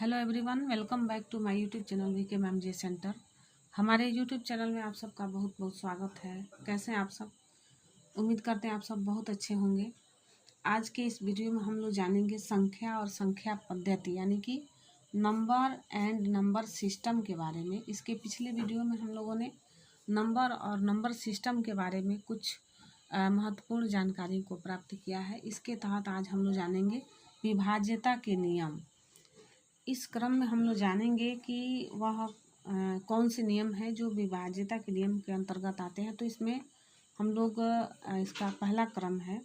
Hello everyone, welcome back to my YouTube channel VK ma'am J centre. हमारे YouTube channel में आप सबका बहुत बहुत स्वागत है। कैसे हैं आप सब? उम्मीद करते हैं आप सब बहुत अच्छे होंगे। आज के इस वीडियो में हम लोग जानेंगे संख्या और संख्या पद्धति यानी कि नंबर एंड नंबर सिस्टम के बारे में। इसके पिछले वीडियो में हम लोगों ने नंबर और नंबर सिस्टम के बारे में कुछ महत्वपूर्ण जानकारी को प्राप्त किया है। इसके तहत आज हम लोग जानेंगे विभाज्यता के नियम। इस क्रम में हम लोग जानेंगे कि वह कौन से नियम है जो विभाज्यता के नियम के अंतर्गत आते हैं। तो इसमें हम लोग इसका पहला क्रम है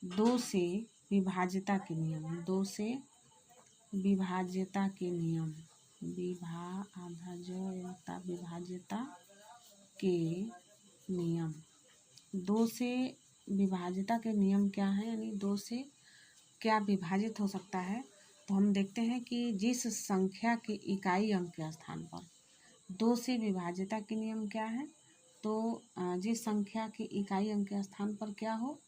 2 से विभाज्यता के नियम। 2 से विभाज्यता के नियम, विभाज्यता के नियम। 2 से विभाज्यता के नियम क्या है, यानी 2 से क्या विभाजित हो सकता है। तो हम देखते हैं कि जिस संख्या के इकाई अंक के स्थान पर 2 से विभाज्यता के नियम क्या है, तो जिस संख्या के इकाई अंक के स्थान पर क्या हो,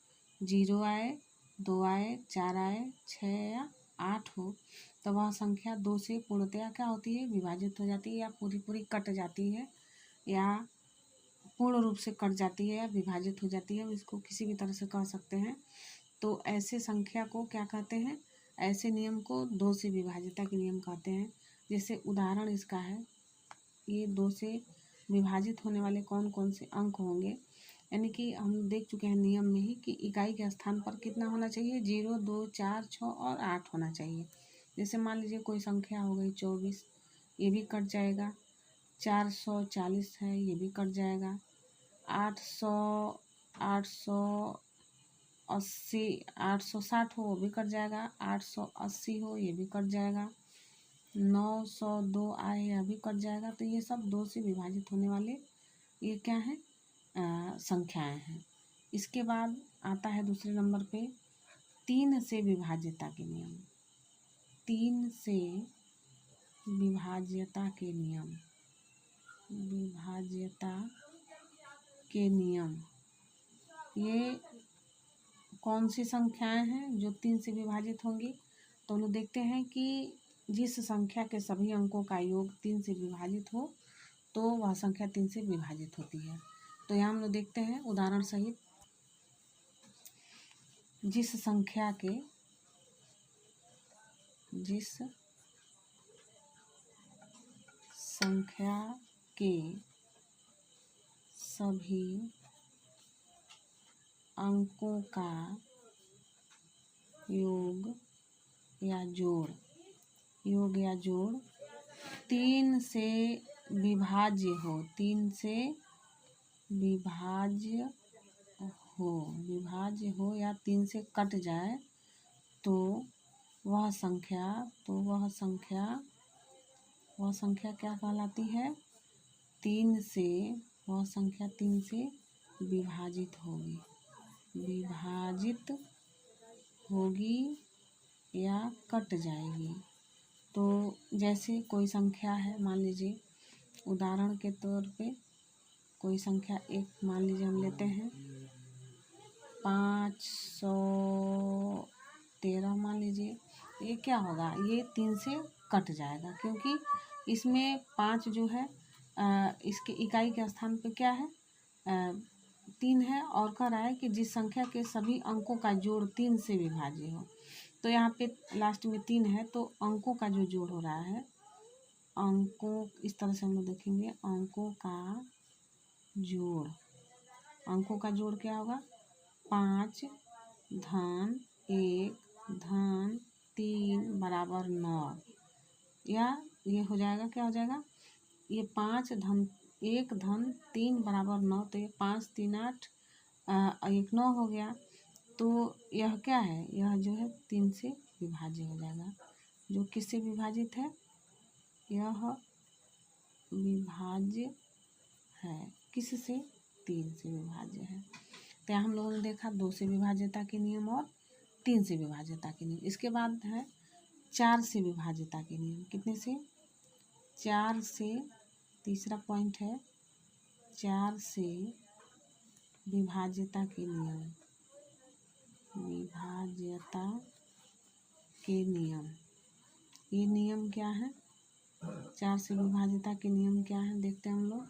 0 आए, 2 आए, 4 आए, 6 या 8 हो, तो वह संख्या 2 से पूर्णतया क्या होती है, विभाजित हो जाती है या पूरी कट जाती है या पूर्ण रूप से कट जाती है या विभाजित हो जाती है। इसको किसी भी तरह से कह सकते हैं। तो ऐसे संख्या को क्या कहते हैं, ऐसे नियम को 2 से विभाज्यता के नियम कहते हैं। जैसे उदाहरण इसका है, ये 2 से विभाजित होने वाले कौन कौन से अंक होंगे, यानी कि हम देख चुके हैं नियम में ही कि इकाई के स्थान पर कितना होना चाहिए, 0, 2, 4, 6 और 8 होना चाहिए। जैसे मान लीजिए कोई संख्या हो गई 24, ये भी कट जाएगा। 440 है, ये भी कट जाएगा। 860 हो, वो भी कट जाएगा। 880 हो, ये भी कट जाएगा। 902 आए, यह भी कट जाएगा। तो ये सब 2 से विभाजित होने वाले ये क्या हैं, संख्याएं हैं। इसके बाद आता है दूसरे नंबर पे 3 से विभाज्यता के नियम। 3 से विभाज्यता के नियम, विभाज्यता के नियम, ये कौन सी संख्याएं हैं जो 3 से विभाजित होंगी। तो हम लोग देखते हैं कि जिस संख्या के सभी अंकों का योग 3 से विभाजित हो तो वह संख्या 3 से विभाजित होती है। तो यहाँ हम लोग देखते हैं उदाहरण सहित, जिस संख्या के सभी अंकों का योग या जोड़ 3 से विभाज्य हो, 3 से विभाज्य हो या 3 से कट जाए तो वह संख्या क्या कहलाती है, 3 से विभाजित होगी या कट जाएगी। तो जैसे कोई संख्या है, मान लीजिए उदाहरण के तौर पे कोई संख्या एक मान लीजिए हम लेते हैं 513 मान लीजिए। ये क्या होगा, ये 3 से कट जाएगा क्योंकि इसमें 5 जो है इसके इकाई के स्थान पे क्या है, 3 है, और कह रहा है कि जिस संख्या के सभी अंकों का जोड़ 3 से विभाज्य हो। तो यहाँ पे लास्ट में 3 है, तो अंकों का जो जोड़ हो रहा है, इस तरह से हम लोग देखेंगे, अंकों का जोड़ क्या होगा, 5 धन 1 धन 3 बराबर 9, या ये हो जाएगा, क्या हो जाएगा, ये 5 धन 1 धन 3 बराबर 9, तो ये 5 3 8 1 9 हो गया। तो यह क्या है, यह जो है 3 से विभाज्य हो जाएगा। जो किससे विभाजित है, यह विभाज्य है, किससे, 3 से विभाज्य है। तो यहाँ हम लोगों ने देखा 2 से विभाज्यता के नियम और 3 से विभाज्यता के नियम। इसके बाद है 4 से विभाज्यता के नियम। कितने से, 4 से, तीसरा पॉइंट है 4 से विभाज्यता के नियम। ये नियम क्या है, 4 से विभाज्यता के नियम क्या है देखते हैं हम लोग।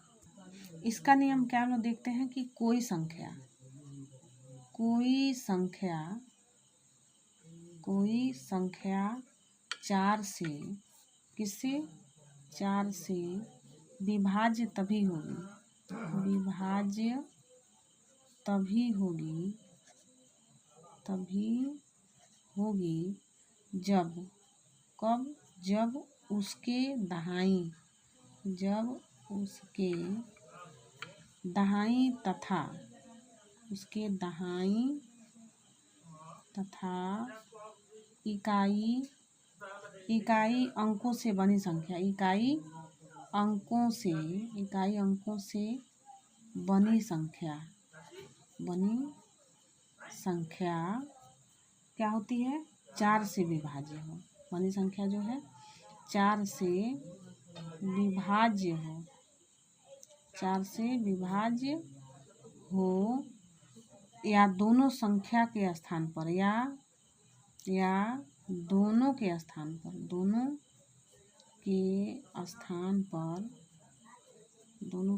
इसका नियम क्या हम लोग देखते हैं कि कोई संख्या 4 से किससे 4 से विभाज्य तभी होगी जब उसके दहाई तथा इकाई अंकों से बनी संख्या क्या होती है, 4 से विभाज्य हो। बनी संख्या जो है 4 से विभाज्य हो या दोनों संख्या के स्थान पर दोनों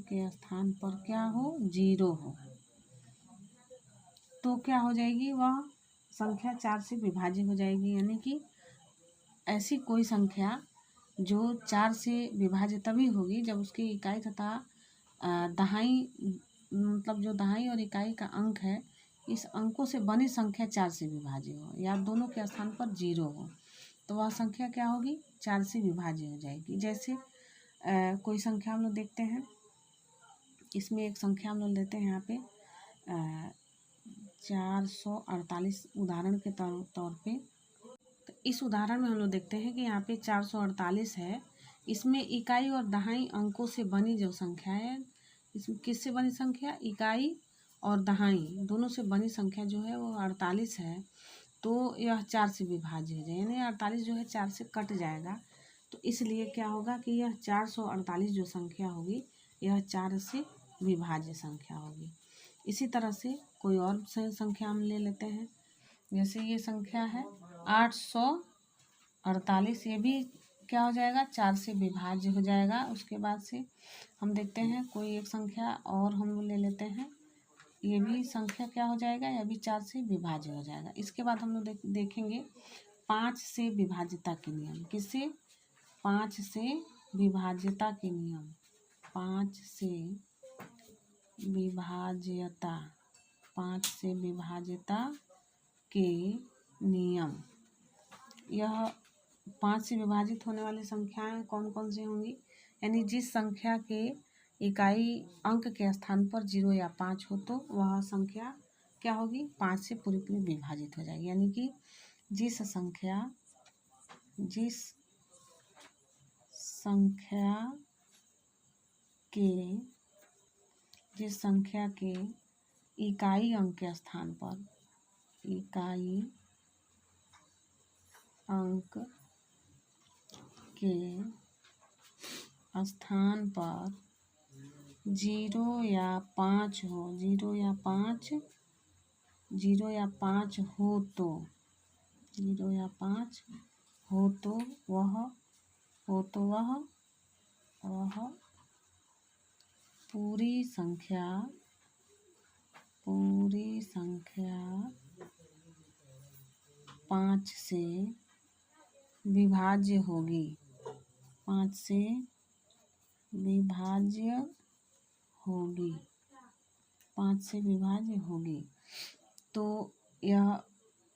के स्थान पर क्या हो, 0 हो, तो क्या हो जाएगी, वह संख्या 4 से विभाज्य हो जाएगी। यानी कि ऐसी कोई संख्या जो 4 से विभाज्य तभी होगी जब उसकी इकाई तथा दहाई, मतलब जो दहाई और इकाई का अंक है, इस अंकों से बनी संख्या 4 से विभाज्य हो या दोनों के स्थान पर 0 हो, तो वह संख्या क्या होगी, 4 से विभाज्य हो जाएगी। जैसे कोई संख्या हम लोग देखते हैं, इसमें एक संख्या हम लोग लेते हैं यहाँ पे 448 उदाहरण के तौर पे। तो इस उदाहरण में हम लोग देखते हैं कि यहाँ पे 448 है, इसमें इकाई और दहाई अंकों से बनी जो संख्या है, इसमें किससे बनी संख्या, इकाई और दहाई दोनों से बनी संख्या जो है वो 48 है। तो यह 4 से विभाज्य हो जाए, यानी 48 जो है 4 से कट जाएगा। तो इसलिए क्या होगा कि यह 448 जो संख्या होगी यह 4 से विभाज्य संख्या होगी। इसी तरह से कोई और संख्या हम ले लेते हैं, जैसे ये संख्या है 848, ये भी क्या हो जाएगा, 4 से विभाज्य हो जाएगा। उसके बाद से हम देखते हैं कोई एक संख्या और हम ले लेते हैं, ये भी संख्या क्या हो जाएगा, यह भी 4 से विभाज्य हो जाएगा। इसके बाद हम लोग देखेंगे 5 से विभाज्यता के नियम। किससे, 5 से विभाज्यता के नियम, 5 से विभाज्यता के नियम। यह 5 से विभाजित होने वाली संख्याएं कौन कौन सी होंगी, यानी जिस संख्या के इकाई अंक के स्थान पर 0 या 5 हो तो वह संख्या क्या होगी, 5 से पूरी विभाजित हो जाएगी। यानी कि जिस संख्या के इकाई अंक के स्थान पर 0 या 5 हो तो वह पूरी संख्या 5 से विभाज्य होगी, 5 से विभाज्य होगी। तो यह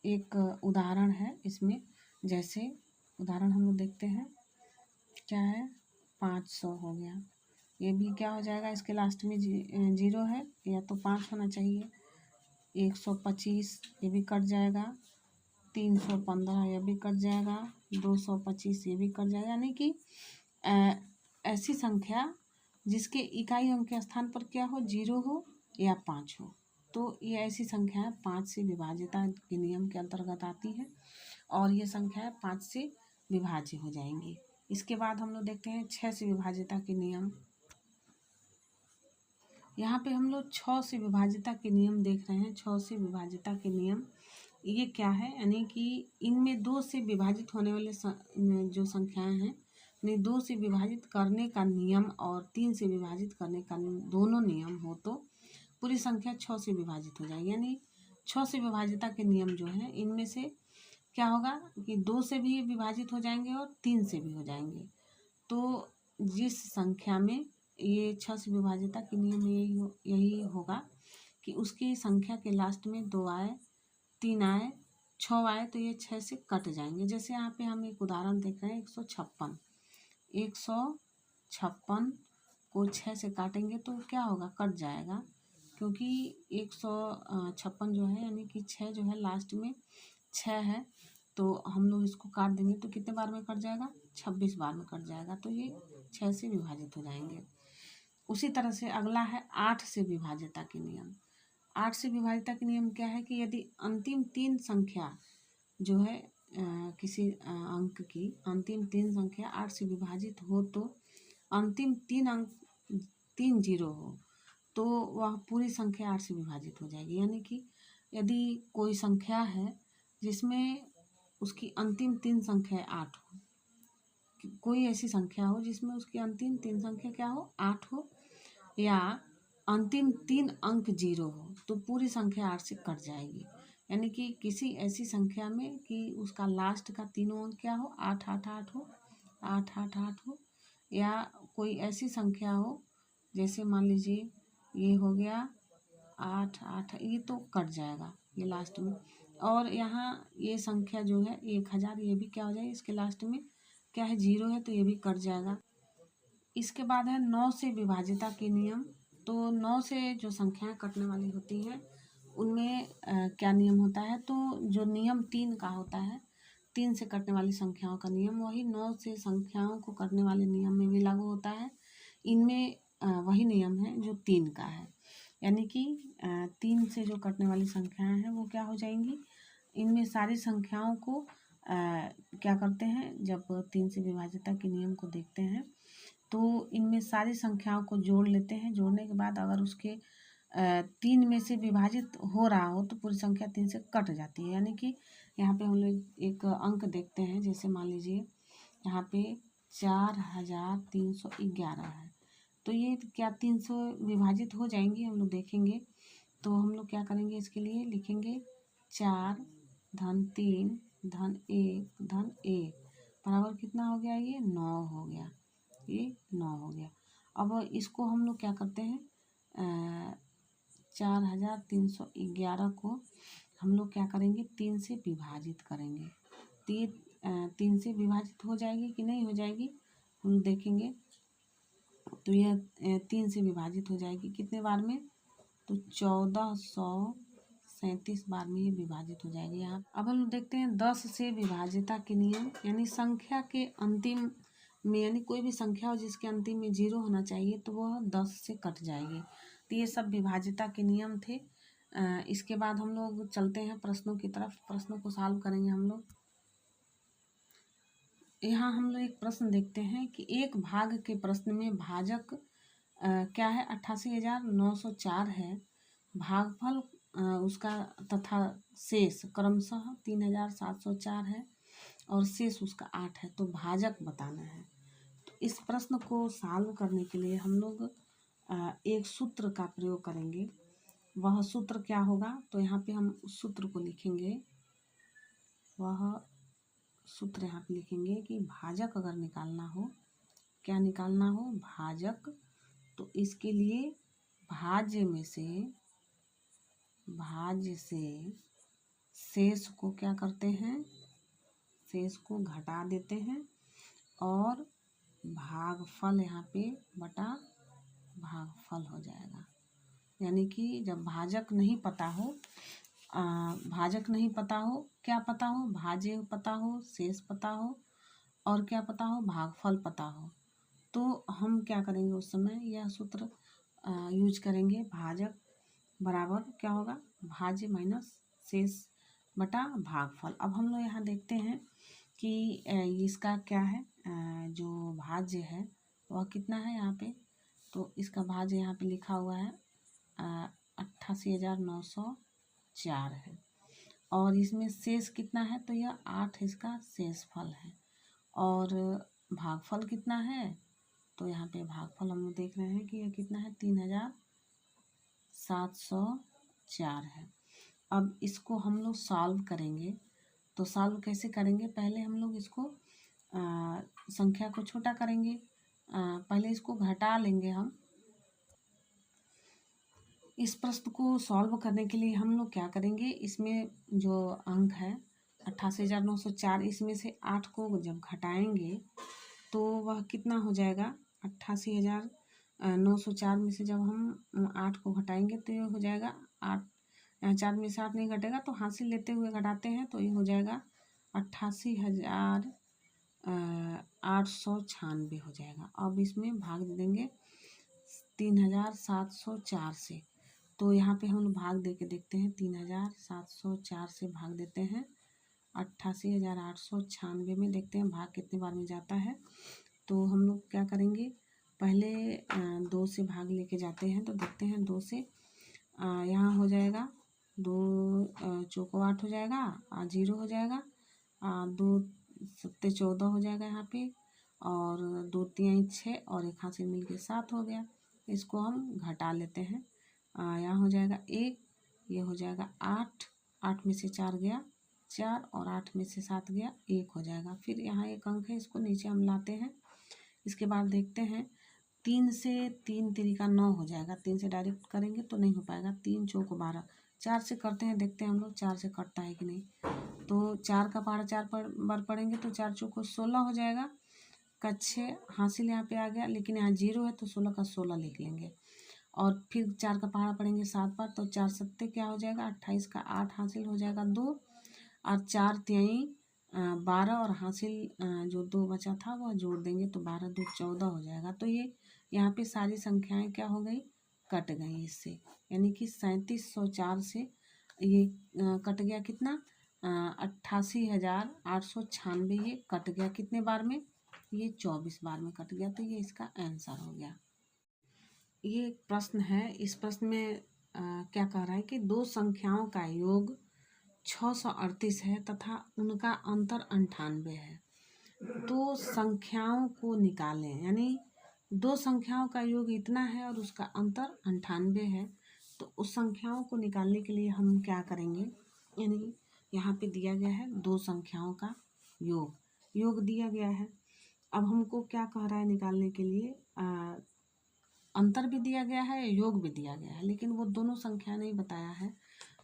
एक उदाहरण है इसमें। जैसे उदाहरण हम लोग देखते हैं, क्या है, 500 हो गया, ये भी क्या हो जाएगा, इसके लास्ट में 0 है या तो 5 होना चाहिए। 125 ये भी कट जाएगा, 315 ये भी कट जाएगा, 225 ये भी कट जाएगा। यानी कि ऐसी संख्या जिसके इकाई अंक के स्थान पर क्या हो, 0 हो या 5 हो, तो ये ऐसी संख्या 5 से विभाज्यता के नियम के अंतर्गत आती है और ये संख्या 5 से विभाज्य हो जाएंगी। इसके बाद हम लोग देखते हैं 6 से विभाज्यता के नियम। यहाँ पे हम लोग 6 से विभाज्यता के नियम देख रहे हैं। 6 से विभाज्यता के नियम ये क्या है, यानी कि इनमें 2 से विभाजित होने वाले जो संख्याएं हैं, यानी 2 से विभाजित करने का नियम और 3 से विभाजित करने का दोनों नियम हो तो पूरी संख्या 6 से विभाजित हो जाएगी। यानी 6 से विभाजिता के नियम जो हैं इनमें से क्या होगा कि 2 से भी विभाजित हो जाएंगे और 3 से भी हो जाएंगे। तो जिस संख्या में ये 6 से विभाजिता के नियम यही होगा कि उसकी संख्या के लास्ट में 2 आए, 3 आए, 6 आए तो ये 6 से कट जाएंगे। जैसे यहाँ पे हम एक उदाहरण देख रहे हैं 156। 156 को 6 से काटेंगे तो क्या होगा, कट जाएगा, क्योंकि 156 जो है यानी कि 6 जो है लास्ट में 6 है, तो हम लोग इसको काट देंगे तो कितने बार में कट जाएगा, 26 बार में कट जाएगा, तो ये 6 से विभाजित हो जाएंगे। उसी तरह से अगला है 8 से विभाजिता के नियम। 8 से विभाजिता के नियम क्या है कि यदि अंतिम 3 संख्या जो है किसी अंक की अंतिम 3 संख्या 8 से विभाजित हो तो अंतिम 3 अंक 3 जीरो हो तो वह पूरी संख्या 8 से विभाजित हो जाएगी। यानी कि यदि कोई संख्या है जिसमें उसकी अंतिम 3 संख्या 8 हो, कोई ऐसी संख्या हो जिसमें उसकी अंतिम 3 संख्या क्या हो, 8 हो, या अंतिम 3 अंक 0 हो, तो पूरी संख्या 8 से कट जाएगी। यानी कि किसी ऐसी संख्या में कि उसका लास्ट का तीनों अंक क्या हो, 8 8 8 हो, 8 8 8 हो, या कोई ऐसी संख्या हो जैसे मान लीजिए ये हो गया 8 8, ये तो कट जाएगा ये लास्ट में। और यहाँ ये संख्या जो है 1000, ये भी क्या हो जाएगी, इसके लास्ट में क्या है, 0 है, तो ये भी कट जाएगा। इसके बाद है 9 से विभाजिता के नियम। तो 9 से जो संख्याएं कटने वाली होती हैं उनमें क्या नियम होता है, तो जो नियम 3 का होता है, 3 से कटने वाली संख्याओं का नियम वही 9 से संख्याओं को कटने वाले नियम में भी लागू होता है। इनमें वही नियम है जो 3 का है। यानी कि 3 से जो कटने वाली संख्याएं हैं वो क्या हो जाएंगी, इनमें सारी संख्याओं को क्या करते हैं, जब 3 से विभाजिता के नियम को देखते हैं तो इनमें सारी संख्याओं को जोड़ लेते हैं। जोड़ने के बाद अगर उसके 3 में से विभाजित हो रहा हो तो पूरी संख्या 3 से कट जाती है। यानी कि यहाँ पे हम लोग एक अंक देखते हैं, जैसे मान लीजिए यहाँ पे 4311 है, तो ये क्या 3 से विभाजित हो जाएंगी, हम लोग देखेंगे। तो हम लोग क्या करेंगे, इसके लिए लिखेंगे 4 धन 3 धन 1 धन 1 बराबर कितना हो गया, ये 9 हो गया, ये 9 हो गया। अब इसको हम लोग क्या करते हैं, 4311 को हम लोग क्या करेंगे, 3 से विभाजित करेंगे। 3 से विभाजित हो जाएगी कि नहीं हो जाएगी, हम देखेंगे। तो यह 3 से विभाजित हो जाएगी कितने बार में, तो 1437 बार में ये विभाजित हो जाएगी। यहाँ अब हम देखते हैं 10 से विभाजिता के नियम। यानी संख्या के अंतिम में, यानी कोई भी संख्या हो जिसके अंतिम में 0 होना चाहिए तो वह 10 से कट जाएगी। तो ये सब विभाजिता के नियम थे। इसके बाद हम लोग चलते हैं प्रश्नों की तरफ। प्रश्नों को सॉल्व करेंगे हम लोग। यहाँ हम लोग एक प्रश्न देखते हैं कि एक भाग के प्रश्न में भाजक क्या है, 88,904 है, भागफल उसका तथा शेष क्रमशः 3,704 है और शेष उसका 8 है, तो भाजक बताना है। तो इस प्रश्न को सॉल्व करने के लिए हम लोग एक सूत्र का प्रयोग करेंगे। वह सूत्र क्या होगा, तो यहाँ पे हम उस सूत्र को लिखेंगे। वह सूत्र यहाँ पे लिखेंगे कि भाजक अगर निकालना हो, क्या निकालना हो, भाजक, तो इसके लिए भाज्य से शेष को क्या करते हैं, शेष को घटा देते हैं और भागफल यहाँ पे बटा भागफल हो जाएगा। यानी कि जब भाजक नहीं पता हो, क्या पता हो, भाज्य पता हो, शेष पता हो और क्या पता हो, भागफल पता हो, तो हम क्या करेंगे उस समय, यह सूत्र यूज करेंगे। भाजक बराबर क्या होगा, भाज्य माइनस शेष बटा भागफल। अब हम लोग यहाँ देखते हैं कि इसका क्या है, जो भाज्य है वह कितना है यहाँ पे, तो इसका भाज्य यहाँ पे लिखा हुआ है 88,904 है। और इसमें शेष कितना है, तो यह 8 इसका शेषफल है। और भागफल कितना है, तो यहाँ पे भागफल हम लोग देख रहे हैं कि यह कितना है, 3704 है। अब इसको हम लोग सॉल्व करेंगे, तो सॉल्व कैसे करेंगे, पहले हम लोग इसको संख्या को छोटा करेंगे, पहले इसको घटा लेंगे हम। इस प्रश्न को सॉल्व करने के लिए हम लोग क्या करेंगे, इसमें जो अंक है 88,904, इसमें से 8 को जब घटाएंगे तो वह कितना हो जाएगा, 88,904 में से जब हम 8 को घटाएंगे तो ये हो जाएगा 8, 4 में से 8 नहीं घटेगा तो हासिल लेते हुए घटाते हैं, तो ये हो जाएगा 88,896 हो जाएगा। अब इसमें भाग दे देंगे 3,704 से, तो यहाँ पे हम भाग दे के देखते हैं, 3,704 से भाग देते हैं 88,896 में, देखते हैं भाग कितने बार में जाता है। तो हम लोग क्या करेंगे, पहले 2 से भाग लेके जाते हैं, तो देखते हैं 2 से यहाँ हो जाएगा 2 चौको 8 हो जाएगा, 0 हो जाएगा, 2 सत्ते 14 हो जाएगा यहाँ पे, और 2 तिहाई 6 और 1 हाथ से मिल के 7 हो गया। इसको हम घटा लेते हैं, यहाँ हो जाएगा 1, ये हो जाएगा 8, 8 में से 4 गया 4 और 8 में से 7 गया 1 हो जाएगा। फिर यहाँ एक अंक है, इसको नीचे हम लाते हैं। इसके बाद देखते हैं 3 से 3 तिरिका 9 हो जाएगा, 3 से डायरेक्ट करेंगे तो नहीं हो पाएगा, 3 चौको 12, 4 से करते हैं, देखते हैं हम लोग 4 से कटता है कि नहीं। तो 4 का पहाड़ा 4 बार पढ़ेंगे तो 4 चौको 16 हो जाएगा, कच्छे हासिल यहाँ पे आ गया, लेकिन यहाँ 0 है तो 16 का 16 लिख लेंगे। और फिर 4 का पहाड़ा पढ़ेंगे 7 बार, तो 4 सत्ते क्या हो जाएगा, 28 का 8 हासिल हो जाएगा 2, और 4 तिहाई 12 और हासिल जो 2 बचा था वह जोड़ देंगे तो 12 2 14 हो जाएगा। तो ये यहाँ पे सारी संख्याएं क्या हो गई, कट गई इससे, यानी कि 3704 से ये कट गया कितना, 88,896, ये कट गया कितने बार में, ये 24 बार में कट गया, तो ये इसका आंसर हो गया। ये एक प्रश्न है, इस प्रश्न में क्या कह रहा है कि 2 संख्याओं का योग 638 है तथा उनका अंतर 98 है, तो संख्याओं को निकालें, यानी 2 संख्याओं का योग इतना है और उसका अंतर 98 है, तो उस संख्याओं को निकालने के लिए हम क्या करेंगे, यानी यहाँ पे दिया गया है 2 संख्याओं का योग दिया गया है। अब हमको क्या कह रहा है निकालने के लिए, अंतर भी दिया गया है, योग भी दिया गया है, लेकिन वो दोनों संख्या नहीं बताया है।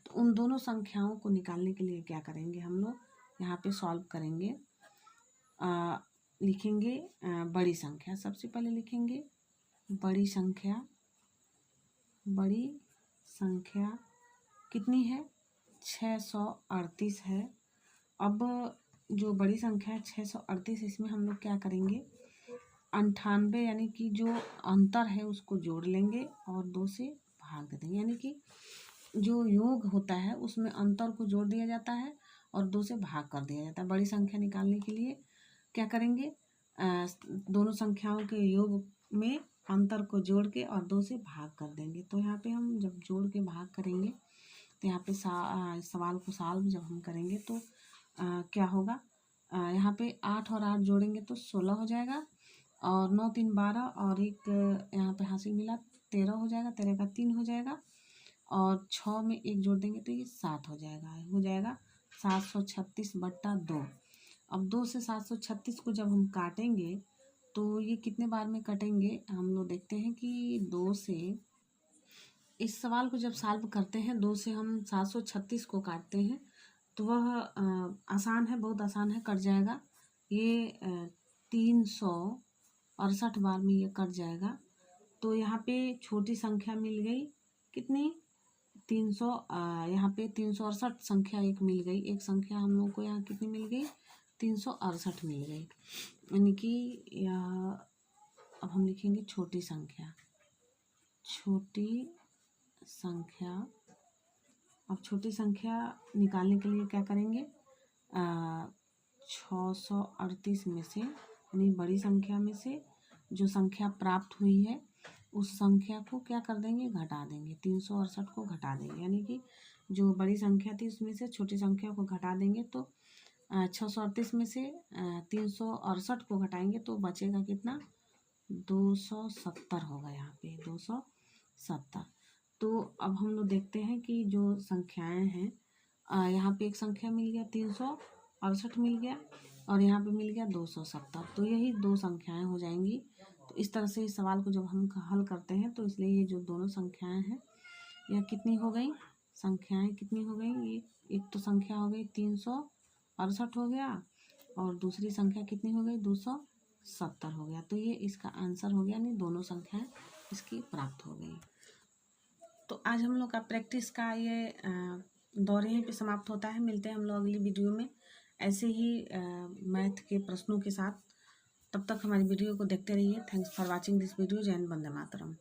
तो उन दोनों संख्याओं को निकालने के लिए क्या करेंगे, हम लोग यहाँ पे सॉल्व करेंगे, लिखेंगे बड़ी संख्या, सबसे पहले लिखेंगे बड़ी संख्या कितनी है, 638 है। अब जो बड़ी संख्या है 638, इसमें हम लोग क्या करेंगे, 98 यानी कि जो अंतर है उसको जोड़ लेंगे और 2 से भाग देंगे, यानी कि जो योग होता है उसमें अंतर को जोड़ दिया जाता है और 2 से भाग कर दिया जाता है। बड़ी संख्या निकालने के लिए क्या करेंगे, दोनों संख्याओं के योग में अंतर को जोड़ के और 2 से भाग कर देंगे। तो यहाँ पे हम जब जोड़ के भाग करेंगे तो यहाँ पे सवाल को सॉल्व जब हम करेंगे तो क्या होगा, यहाँ पे 8 और 8 जोड़ेंगे तो 16 हो जाएगा, और 9 3 12 और एक यहाँ पे हासिल मिला 13 हो जाएगा, 13 का 3 हो जाएगा, और 6 में 1 जोड़ देंगे तो ये 7 हो जाएगा 736/2। अब 2 से 736 को जब हम काटेंगे तो ये कितने बार में कटेंगे, हम लोग देखते हैं कि 2 से, इस सवाल को जब सॉल्व करते हैं 2 से हम 736 को काटते हैं तो वह आसान है, बहुत आसान है, कट जाएगा, ये 368 बार में ये कट जाएगा। तो यहाँ पे छोटी संख्या मिल गई कितनी, 300, यहाँ पे 368 संख्या एक मिल गई, एक संख्या हम लोग को यहाँ कितनी मिल गई, 368 मिल गई, यानी कि अब हम लिखेंगे छोटी संख्या। अब छोटी संख्या निकालने के लिए क्या करेंगे, 638 में से, यानी बड़ी संख्या में से जो संख्या प्राप्त हुई है उस संख्या को क्या कर देंगे, घटा देंगे, 368 को घटा देंगे, यानी कि जो बड़ी संख्या थी उसमें से छोटी संख्या को घटा देंगे तो 638 में से 368 को घटाएंगे तो बचेगा कितना, 270 होगा। यहाँ पे 270। तो अब हम लोग देखते हैं कि जो संख्याएं हैं, यहाँ पे एक संख्या मिल गया 368 मिल गया, और यहाँ पे मिल गया 270। तो यही दो संख्याएं हो जाएंगी। तो इस तरह से इस सवाल को जब हम हल करते हैं तो इसलिए ये जो दोनों संख्याएं हैं यह कितनी हो गई, संख्याएं कितनी हो गई, ये एक तो संख्या हो गई 368 हो गया, और दूसरी संख्या कितनी हो गई, 270 हो गया। तो ये इसका आंसर हो गया, नहीं दोनों संख्याएं इसकी प्राप्त हो गई। तो आज हम लोग का प्रैक्टिस का ये दौर यहीं पे समाप्त होता है। मिलते हैं हम लोग अगली वीडियो में ऐसे ही मैथ के प्रश्नों के साथ। तब तक हमारी वीडियो को देखते रहिए। Thanks for watching this video. जय हिंद, वंदे मातरम।